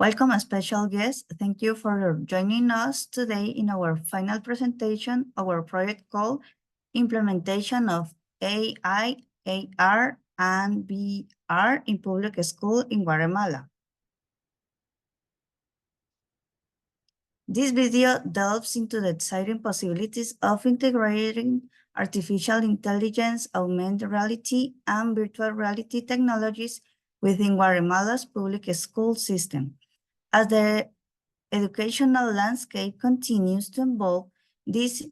Welcome, a special guest. Thank you for joining us today in our final presentation, our project called Implementation of AI, AR, and VR in Public School in Guatemala. This video delves into the exciting possibilities of integrating artificial intelligence, augmented reality, and virtual reality technologies within Guatemala's public school system. As the educational landscape continues to evolve, these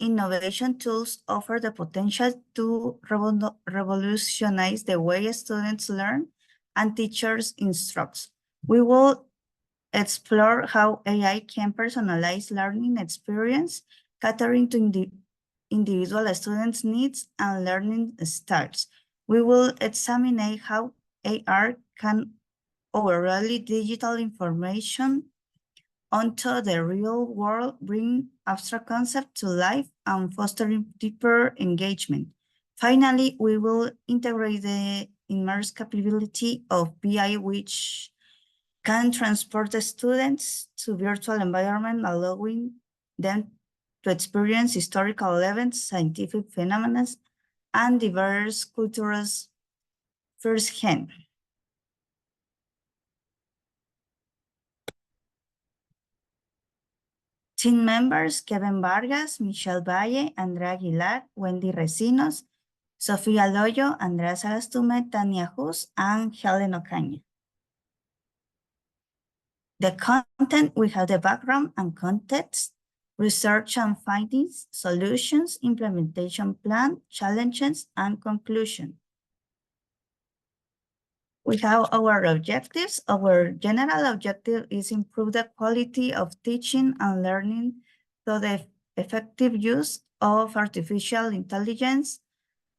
innovation tools offer the potential to revolutionize the way students learn and teachers instruct. We will explore how AI can personalize learning experience, catering to individual students' needs and learning styles. We will examine how AR can overlay digital information onto the real world, bring abstract concepts to life and fostering deeper engagement. Finally, we will integrate the immersive capability of BI, which can transport the students to virtual environment, allowing them to experience historical events, scientific phenomena, and diverse cultures firsthand. Team members: Kevin Vargas, Michelle Valle, Andrea Aguilar, Wendy Recinos, Sofía Loyo, Andrea Sagastume, Tania Hus, and Helen Ocaña. The content: we have the background and context, research and findings, solutions, implementation plan, challenges, and conclusion. We have our objectives. Our general objective is improve the quality of teaching and learning through the effective use of artificial intelligence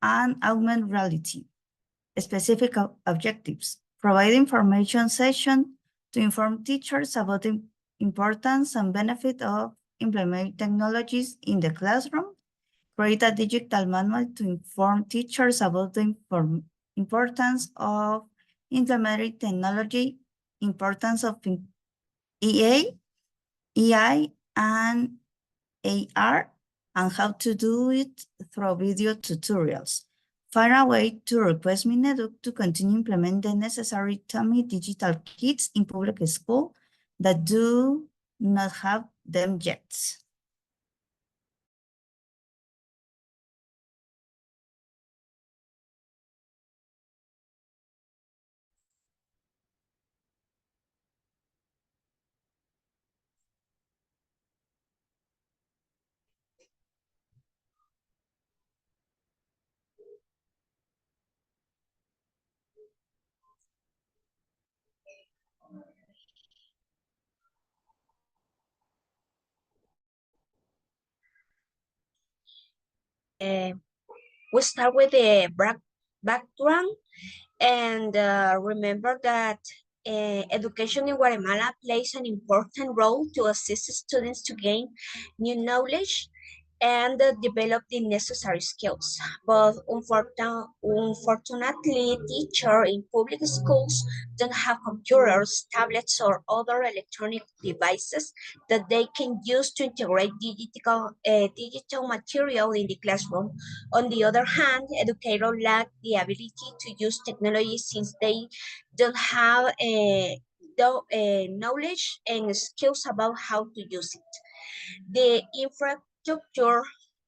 and augmented reality. Specific objectives: provide information session to inform teachers about the importance and benefit of implementing technologies in the classroom. Create a digital manual to inform teachers about the importance of implementing technology, importance of EA, EI, and AR, and how to do it through video tutorials. Find a way to request Mineduc to continue implementing the necessary tummy digital kits in public school that do not have them yet. We start with the background and remember that education in Guatemala plays an important role to assist students to gain new knowledge and develop the necessary skills. But unfortunately, teachers in public schools don't have computers, tablets, or other electronic devices that they can use to integrate digital material in the classroom. On the other hand, educators lack the ability to use technology since they don't have knowledge and skills about how to use it. The infrastructure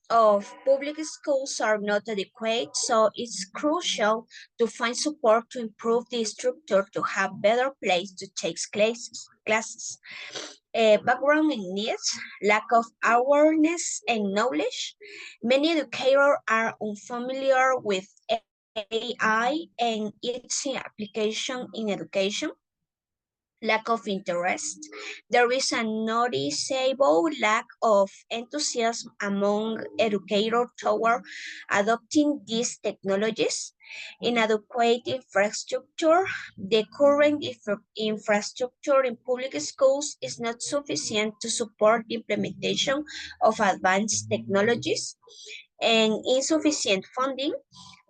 of public schools are not adequate, so it's crucial to find support to improve the structure to have better place to take classes. Background and needs: lack of awareness and knowledge. Many educators are unfamiliar with AI and its application in education. Lack of interest. There is a noticeable lack of enthusiasm among educators toward adopting these technologies. Inadequate infrastructure. The current infrastructure in public schools is not sufficient to support the implementation of advanced technologies. And insufficient funding.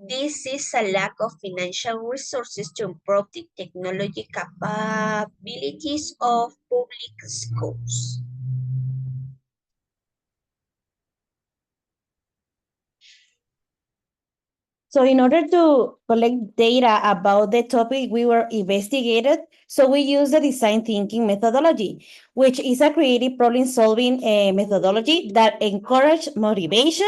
This is a lack of financial resources to improve the technology capabilities of public schools. So in order to collect data about the topic we were investigated, so we use the design thinking methodology, which is a creative problem solving methodology that encourage motivation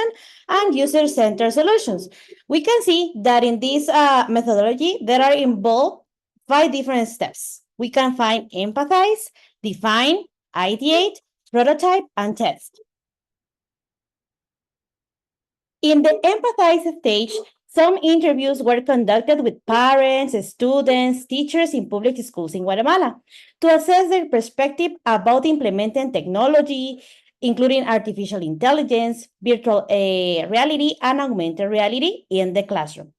and user-centered solutions. We can see that in this methodology, there are involved 5 different steps. We can find empathize, define, ideate, prototype, and test. In the empathize stage, some interviews were conducted with parents, students, teachers in public schools in Guatemala to assess their perspective about implementing technology, including artificial intelligence, virtual reality, and augmented reality in the classroom.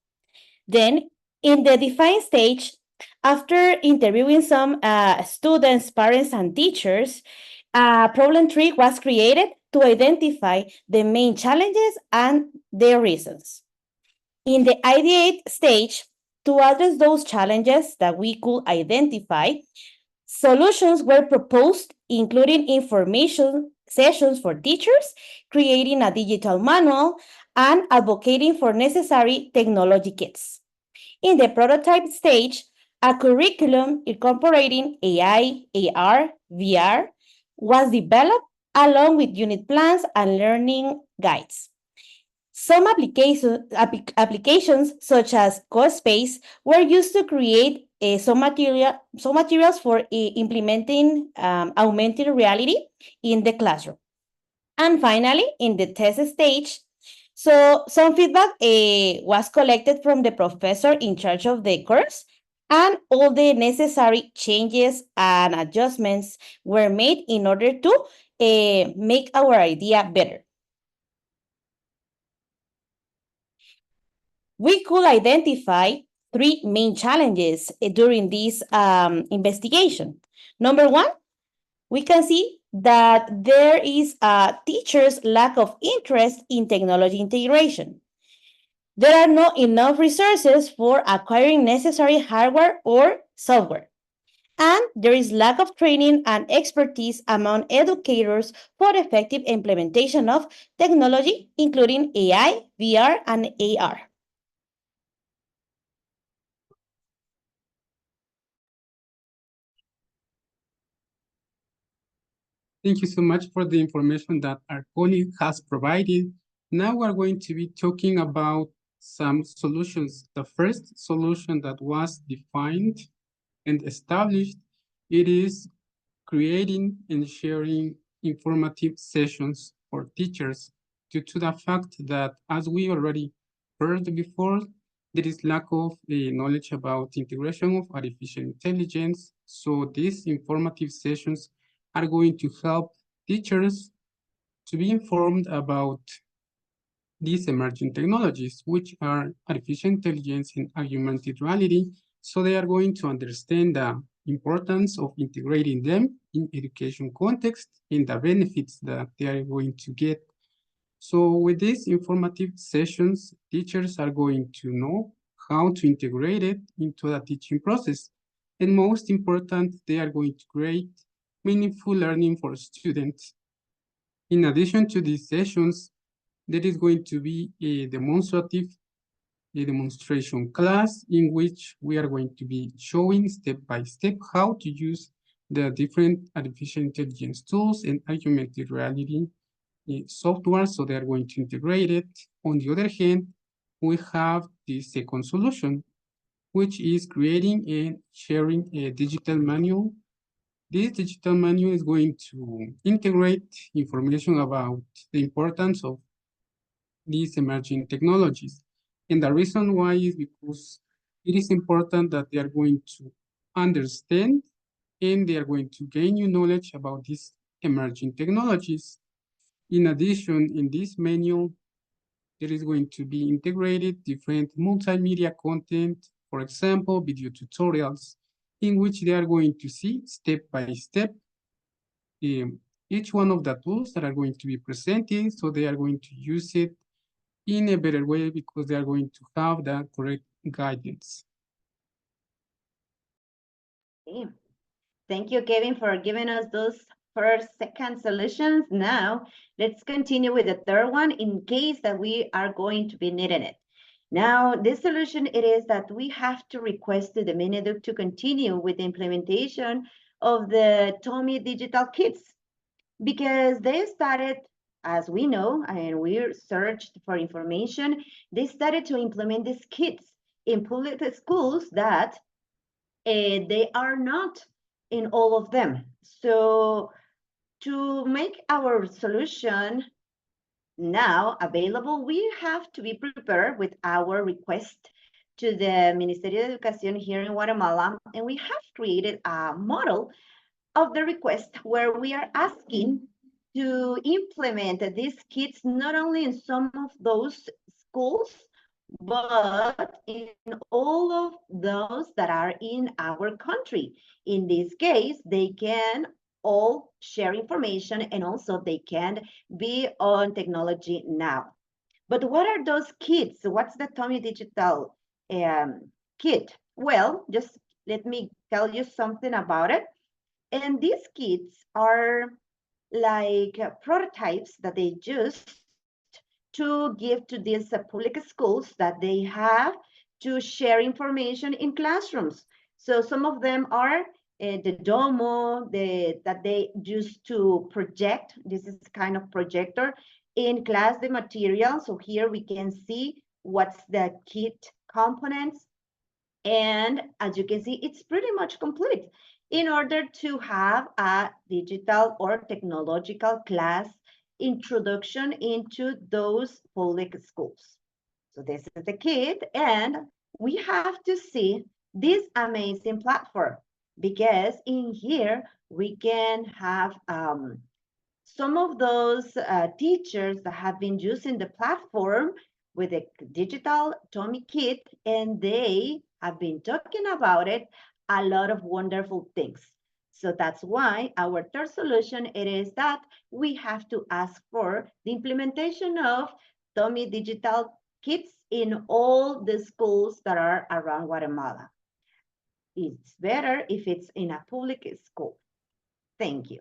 Then, in the define stage, after interviewing some students, parents, and teachers, a problem tree was created to identify the main challenges and their reasons. In the ideate stage, to address those challenges that we could identify, solutions were proposed, including information sessions for teachers, creating a digital manual, and advocating for necessary technology kits. In the prototype stage, a curriculum incorporating AI, AR, VR was developed along with unit plans and learning guides. Some applications, such as CoSpace, were used to create some materials for implementing augmented reality in the classroom. And finally, in the test stage, so some feedback was collected from the professor in charge of the course, and all the necessary changes and adjustments were made in order to make our idea better. We could identify 3 main challenges during this investigation. Number one, we can see that there is a teacher's lack of interest in technology integration. There are not enough resources for acquiring necessary hardware or software. And there is lack of training and expertise among educators for effective implementation of technology, including AI, VR, and AR. Thank you so much for the information that our colleague has provided. Now we're going to be talking about some solutions. The first solution that was defined and established, it is creating and sharing informative sessions for teachers due to the fact that, as we already heard before, there is lack of knowledge about integration of artificial intelligence. So these informative sessions are going to help teachers to be informed about these emerging technologies, which are artificial intelligence and augmented reality. So they are going to understand the importance of integrating them in education context and the benefits that they are going to get. So with these informative sessions, teachers are going to know how to integrate it into the teaching process. And most important, they are going to create meaningful learning for students. In addition to these sessions, there is going to be a demonstration class in which we are going to be showing step by step how to use the different artificial intelligence tools and augmented reality software, so they are going to integrate it. On the other hand, we have the second solution, which is creating and sharing a digital manual. This digital manual is going to integrate information about the importance of these emerging technologies. And the reason why is because it is important that they are going to understand and they are going to gain new knowledge about these emerging technologies. In addition, in this manual, there is going to be integrated different multimedia content, for example, video tutorials, in which they are going to see step by step each one of the tools that are going to be presented, so they are going to use it in a better way because they are going to have the correct guidance. Okay. Thank you, Kevin, for giving us those first, second solutions. Now, let's continue with the third one in case that we are going to be needing it. Now, this solution, it is that we have to request to the Mineduc to continue with the implementation of the Tommy Digital Kits because they started, as we know, and we searched for information, they started to implement these kits in public schools that they are not in all of them. So to make our solution now available, we have to be prepared with our request to the Ministerio de Educación here in Guatemala, and we have created a model of the request where we are asking to implement these kits not only in some of those schools, but in all of those that are in our country. In this case, they can all share information and also they can be on technology now. But what are those kits? What's the Tommy Digital kit? Well, just let me tell you something about it. And these kits are like prototypes that they used to give to these public schools that they have to share information in classrooms. So some of them are the Domo that they use to project. This is kind of projector in class the material. So here we can see what's the kit components. And as you can see, it's pretty much complete in order to have a digital or technological class introduction into those public schools. So this is the kit, and we have to see this amazing platform because in here we can have some of those teachers that have been using the platform with the digital Tommy kit, and they have been talking about it, a lot of wonderful things. So that's why our third solution it is that we have to ask for the implementation of Tommy digital kits in all the schools that are around Guatemala. It's better if it's in a public school. Thank you.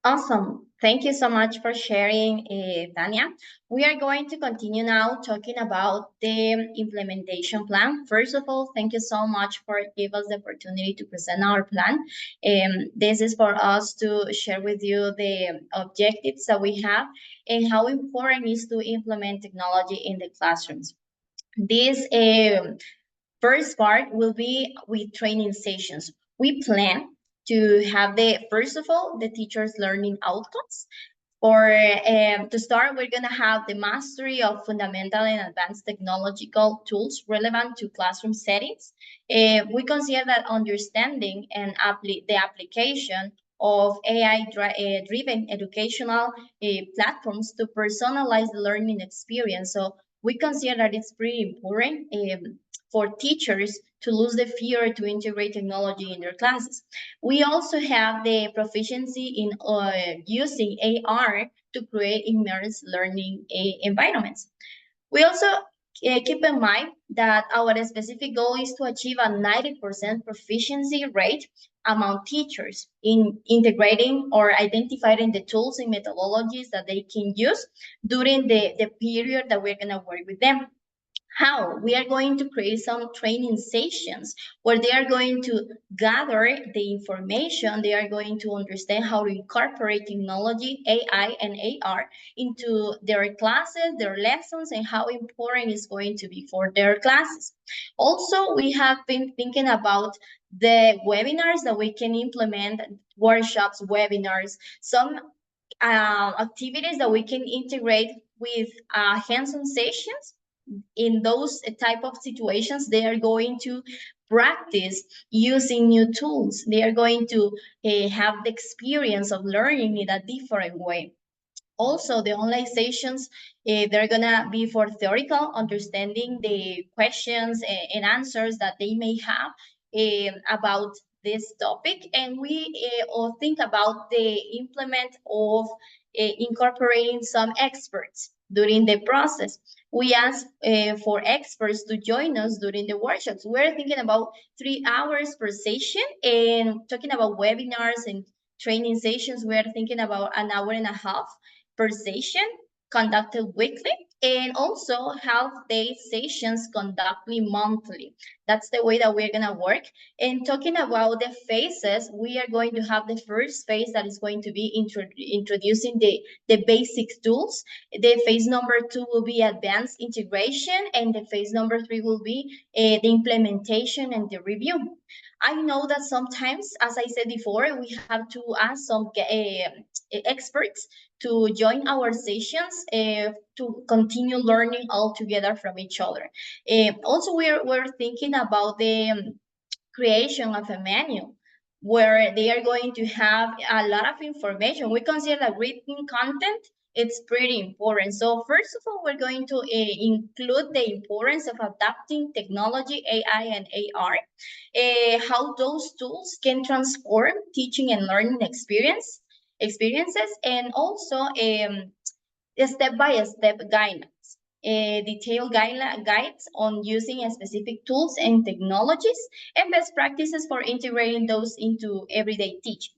Awesome. Thank you so much for sharing, Tanya. We are going to continue now talking about the implementation plan. First of all, thank you so much for giving us the opportunity to present our plan. This is for us to share with you the objectives that we have and how important it is to implement technology in the classrooms. This first part will be with training sessions. We plan to have first of all, the teachers' learning outcomes. Or to start, we're going to have the mastery of fundamental and advanced technological tools relevant to classroom settings. We consider that understanding and the application of AI-driven educational platforms to personalize the learning experience. So we consider that it's pretty important for teachers to lose the fear to integrate technology in their classes. We also have the proficiency in using AR to create immersive learning environments. We also keep in mind that our specific goal is to achieve a 90% proficiency rate among teachers in integrating or identifying the tools and methodologies that they can use during the period that we're going to work with them. How? We are going to create some training sessions where they are going to gather the information, they are going to understand how to incorporate technology, AI and AR into their classes, their lessons, and how important it's going to be for their classes. Also, we have been thinking about the webinars that we can implement, workshops, webinars, some activities that we can integrate with hands-on sessions. In those type of situations, they are going to practice using new tools. They are going to have the experience of learning in a different way. Also, the online sessions, they're gonna be for theoretical understanding the questions and answers that they may have about this topic, and we all think about the implement of incorporating some experts during the process. We ask for experts to join us during the workshops. We're thinking about 3 hours per session, and talking about webinars and training sessions, we're thinking about an hour and a half per session conducted weekly, and also half-day sessions conducted monthly. That's the way that we're gonna work. And talking about the phases, we are going to have the first phase that is going to be introducing the basic tools. The phase number 2 will be advanced integration, and the phase number 3 will be the implementation and the review. I know that sometimes, as I said before, we have to ask some experts to join our sessions to continue learning all together from each other. Also, we're thinking about the creation of a menu where they are going to have a lot of information. We consider that written content, it's pretty important. So first of all, we're going to include the importance of adapting technology, AI and AR, how those tools can transform teaching and learning experiences, and also step-by-step guidance, detailed guides on using specific tools and technologies, and best practices for integrating those into everyday teaching.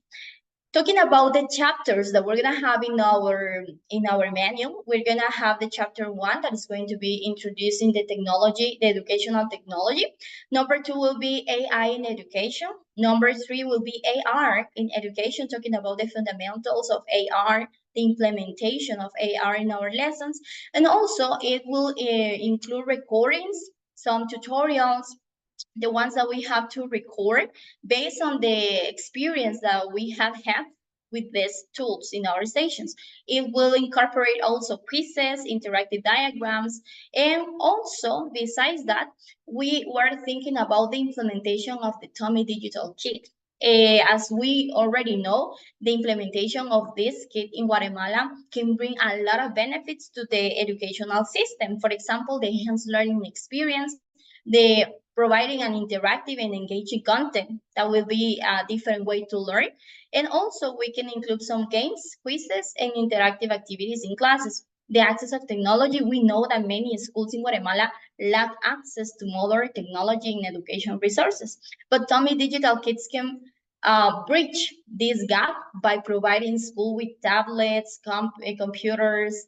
Talking about the chapters that we're gonna have in our manual, we're gonna have the chapter 1 that is going to be introducing the technology, the educational technology. Number 2 will be AI in education. Number 3 will be AR in education, talking about the fundamentals of AR, the implementation of AR in our lessons, and also it will include recordings, some tutorials, the ones that we have to record based on the experience that we have had with these tools in our stations. It will incorporate also quizzes, interactive diagrams, and also besides that, we were thinking about the implementation of the Tommy Digital Kit. As we already know, the implementation of this kit in Guatemala can bring a lot of benefits to the educational system. For example, the enhanced learning experience, the providing an interactive and engaging content that will be a different way to learn. And also we can include some games, quizzes, and interactive activities in classes. The access of technology, we know that many schools in Guatemala lack access to modern technology and education resources. But Tommy Digital Kits can bridge this gap by providing school with tablets, computers,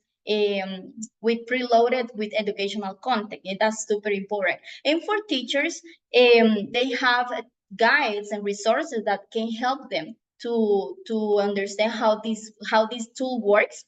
with preloaded with educational content, and that's super important. And for teachers, they have guides and resources that can help them to understand how this tool works.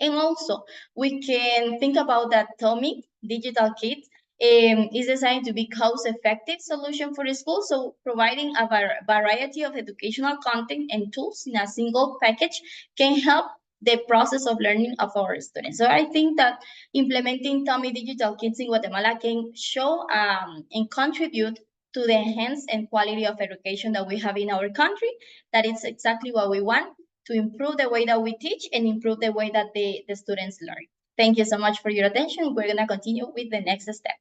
And also, we can think about that Tommy Digital Kit is designed to be cost-effective solution for the school, so providing a variety of educational content and tools in a single package can help the process of learning of our students. So I think that implementing Tommy Digital Kits in Guatemala can show and contribute to the enhance and quality of education that we have in our country. That is exactly what we want, to improve the way that we teach and improve the way that the students learn. Thank you so much for your attention. We're gonna continue with the next step.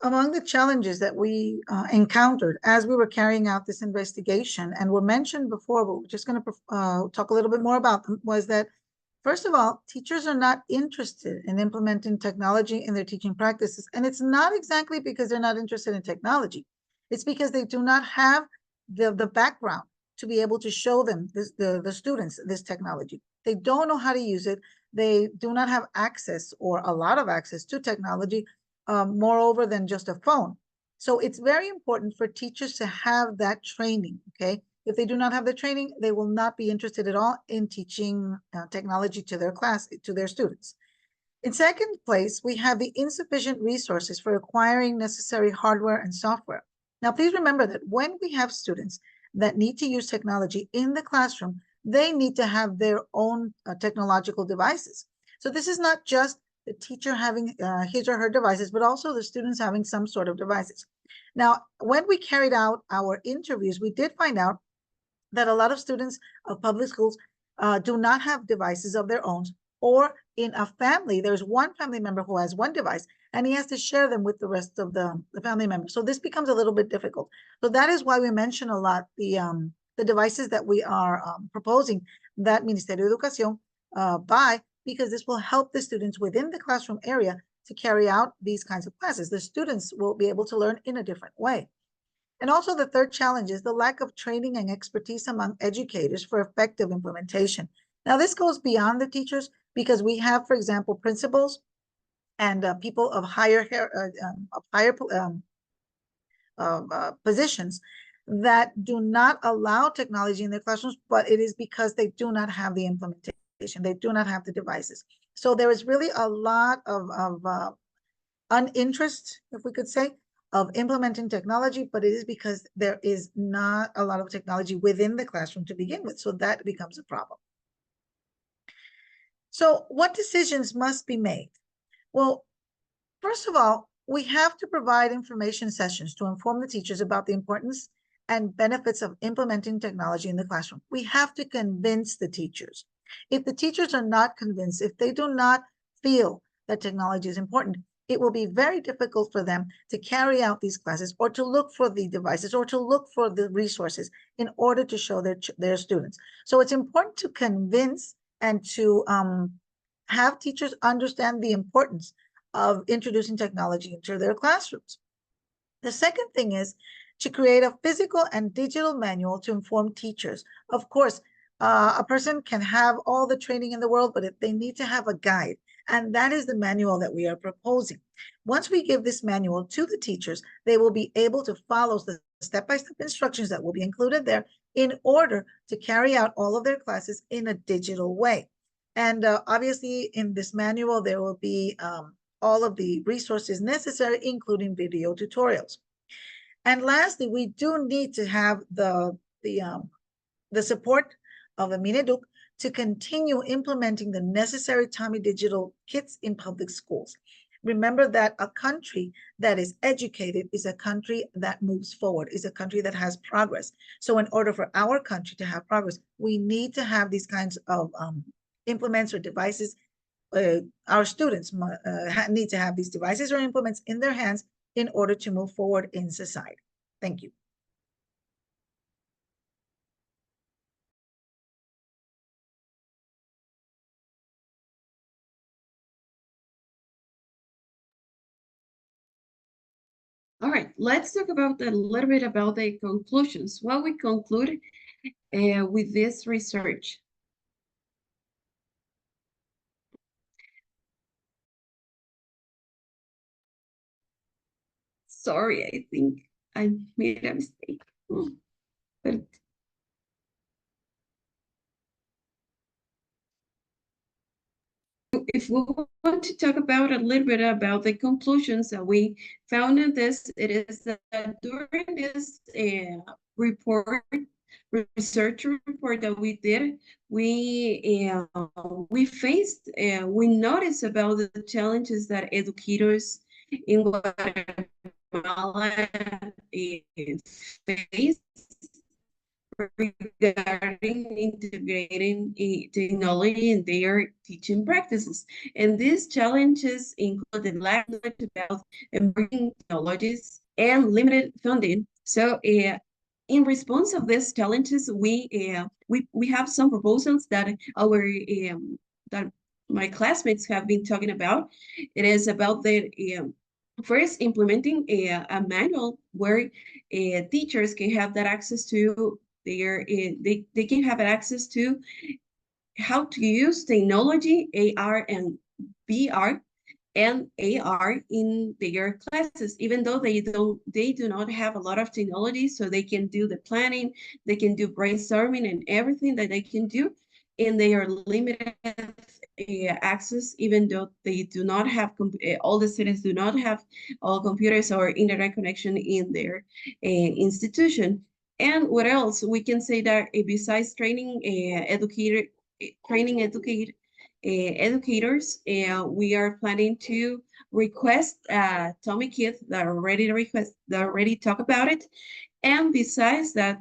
Among the challenges that we encountered as we were carrying out this investigation, and were mentioned before, but we're just going to talk a little bit more about them, was that, first of all, teachers are not interested in implementing technology in their teaching practices. And it's not exactly because they're not interested in technology. It's because they do not have the background to be able to show them the students this technology. They don't know how to use it. They do not have access, or a lot of access, to technology, moreover than just a phone. So it's very important for teachers to have that training, okay? If they do not have the training, they will not be interested at all in teaching technology to their students. In second place, we have the insufficient resources for acquiring necessary hardware and software. Now, please remember that when we have students that need to use technology in the classroom, they need to have their own technological devices. So this is not just the teacher having his or her devices, but also the students having some sort of devices. Now, when we carried out our interviews, we did find out that a lot of students of public schools do not have devices of their own, or in a family, there's one family member who has one device and he has to share them with the rest of the family members. So this becomes a little bit difficult. So that is why we mention a lot the devices that we are proposing that Ministerio de Educación buy, because this will help the students within the classroom area to carry out these kinds of classes. The students will be able to learn in a different way. And also the third challenge is the lack of training and expertise among educators for effective implementation. Now this goes beyond the teachers, because we have, for example, principals and people of higher positions that do not allow technology in their classrooms, but it is because they do not have the implementation. They do not have the devices. So there is really a lot of uninterest, if we could say, of implementing technology, but it is because there is not a lot of technology within the classroom to begin with. So that becomes a problem. So what decisions must be made? Well, first of all, we have to provide information sessions to inform the teachers about the importance and benefits of implementing technology in the classroom. We have to convince the teachers. If the teachers are not convinced, if they do not feel that technology is important, it will be very difficult for them to carry out these classes, or to look for the devices, or to look for the resources in order to show their students. So it's important to convince and to have teachers understand the importance of introducing technology into their classrooms. The second thing is to create a physical and digital manual to inform teachers. Of course, a person can have all the training in the world, but if they need to have a guide, and that is the manual that we are proposing. Once we give this manual to the teachers, they will be able to follow the step-by-step instructions that will be included there in order to carry out all of their classes in a digital way. And obviously in this manual, there will be all of the resources necessary, including video tutorials. And lastly, we do need to have the support of the Mineduc to continue implementing the necessary Tommy digital kits in public schools. Remember that a country that is educated is a country that moves forward, is a country that has progress. So in order for our country to have progress, we need to have these kinds of implements or devices. Our students need to have these devices or implements in their hands in order to move forward in society. Thank you. All right, let's talk about a little bit about the conclusions. What we conclude with this research. Sorry, I think I made a mistake. But if we want to talk about a little bit about the conclusions that we found in this, it is that during this research report that we did, we noticed about the challenges that educators in Guatemala face regarding integrating technology in their teaching practices. And these challenges include the lack of knowledge about emerging technologies and limited funding. So in response of these challenges, we have some proposals that that my classmates have been talking about. It is about the first implementing a manual where teachers can have that access to they can have access to how to use technology, AR and VR and AR in their classes, even though they do not have a lot of technology, so they can do the planning, they can do brainstorming and everything that they can do, and they are limited access, even though they do not have all the students do not have all computers or internet connection in their institution. And what else we can say that besides training educators, we are planning to request Tommy Kit that already talk about it. And besides that,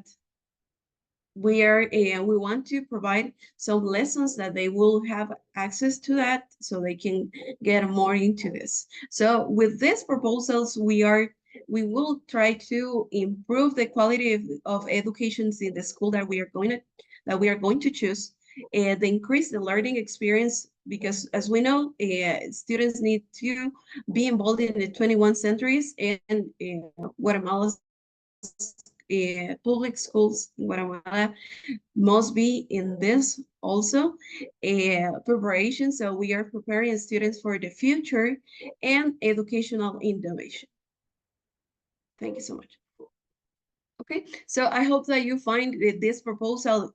we want to provide some lessons that they will have access to that so they can get more into this. So with these proposals, we will try to improve the quality of education in the school that we are going to choose, and increase the learning experience, because as we know, students need to be involved in the 21 centuries, and Guatemala's public schools in Guatemala must be in this also preparation. So we are preparing students for the future and educational innovation. Thank you so much. Okay, so I hope that you find this proposal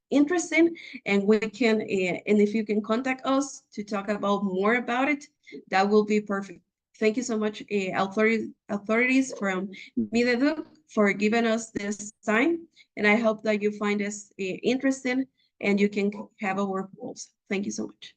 interesting, and we can, and if you can contact us to talk about more about it, that will be perfect. Thank you so much, authorities from Mideduc, for giving us this time, and I hope that you find this interesting and you can have our proposal. Thank you so much.